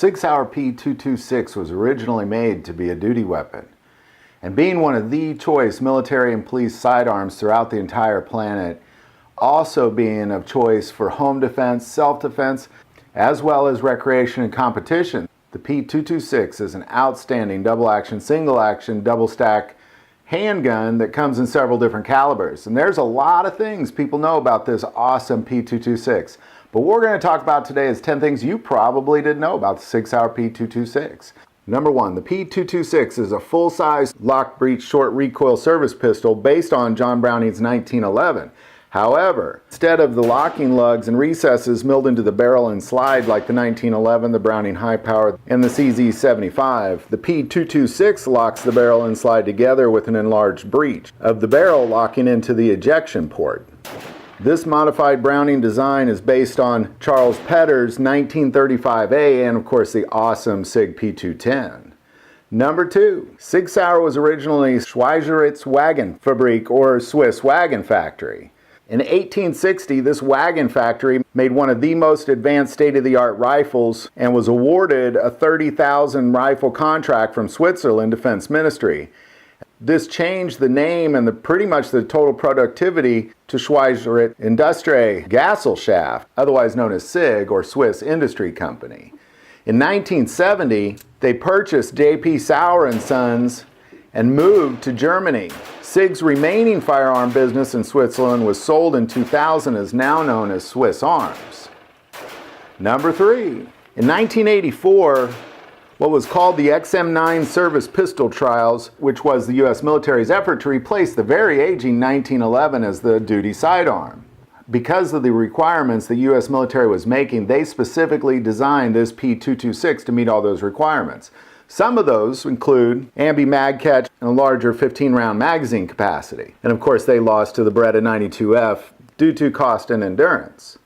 Sig Sauer P226 was originally made to be a duty weapon, and being one of the choice military and police sidearms throughout the entire planet, also being of choice for home defense, self-defense, as well as recreation and competition. The P226 is an outstanding double-action, single-action, double-stack handgun that comes in several different calibers. And there's a lot of things people know about this awesome P226. But what we're going to talk about today is 10 things you probably didn't know about the Sig Sauer P226. Number 1, the P226 is a full-size lock breech short recoil service pistol based on John Browning's 1911. However, instead of the locking lugs and recesses milled into the barrel and slide like the 1911, the Browning High Power, and the CZ75, the P226 locks the barrel and slide together with an enlarged breech of the barrel locking into the ejection port. This modified Browning design is based on Charles Petter's 1935A and of course the awesome Sig P210. Number 2, Sig Sauer was originally Schweizeritz Wagenfabrik or Swiss wagon factory. In 1860, this wagon factory made one of the most advanced state-of-the-art rifles and was awarded a 30,000 rifle contract from Switzerland Defense Ministry. This changed the name and pretty much the total productivity to Schweizeritz Industrie Gesellschaft, otherwise known as SIG or Swiss Industry Company. In 1970, they purchased J.P. Sauer & Sons and moved to Germany. SIG's remaining firearm business in Switzerland was sold in 2000 as now known as Swiss Arms. Number 3, in 1984, what was called the XM9 service pistol trials, which was the U.S. military's effort to replace the very aging 1911 as the duty sidearm. Because of the requirements the U.S. military was making, they specifically designed this P226 to meet all those requirements. Some of those include ambi mag catch and a larger 15-round magazine capacity. And of course they lost to the Beretta 92F due to cost and endurance.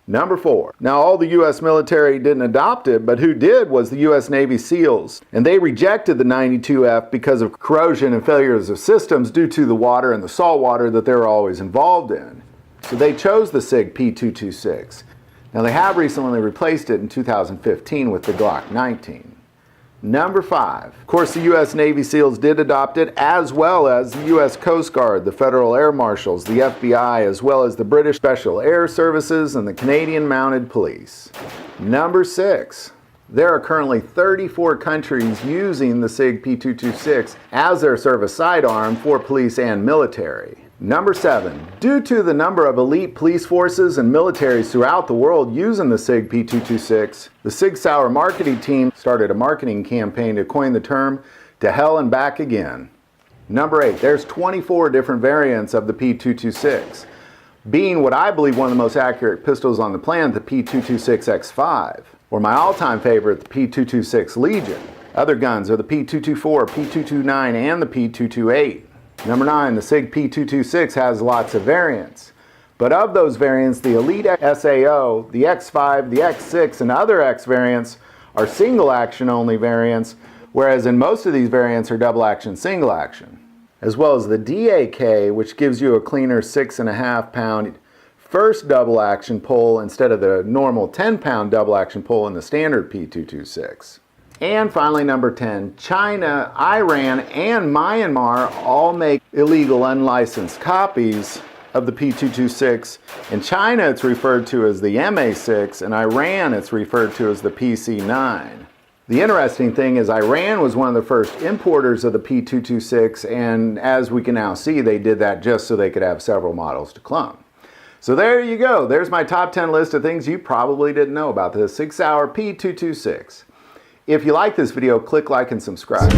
Number 4. Now all the U.S. military didn't adopt it, but who did was the U.S. Navy SEALs. And they rejected the 92F because of corrosion and failures of systems due to the water and the salt water that they were always involved in. So they chose the Sig P226. Now they have recently replaced it in 2015 with the Glock 19. Number 5. Of course, the U.S. Navy SEALs did adopt it, as well as the U.S. Coast Guard, the Federal Air Marshals, the FBI, as well as the British Special Air Services and the Canadian Mounted Police. Number 6. There are currently 34 countries using the Sig P226 as their service sidearm for police and military. Number 7. Due to the number of elite police forces and militaries throughout the world using the Sig P226, the Sig Sauer marketing team started a marketing campaign to coin the term "to hell and back again." Number 8. There's 24 different variants of the P226, being what I believe one of the most accurate pistols on the planet, the P226X5, or my all-time favorite, the P226 Legion. Other guns are the P224, P229, and the P228. Number 9, the Sig P226 has lots of variants. But of those variants, the Elite SAO, the X5, the X6, and other X variants are single action only variants, whereas in most of these variants are double action, single action. As well as the DAK, which gives you a cleaner 6.5 pound first double action pull instead of the normal 10-pound double action pull in the standard P226. And finally, number 10, China, Iran, and Myanmar all make illegal unlicensed copies of the P226. In China, it's referred to as the MA6, and Iran, it's referred to as the PC9. The interesting thing is Iran was one of the first importers of the P226, and as we can now see, they did that just so they could have several models to clone. So there you go. There's my top 10 list of things you probably didn't know about the Sig Sauer P226. If you like this video, click like and subscribe.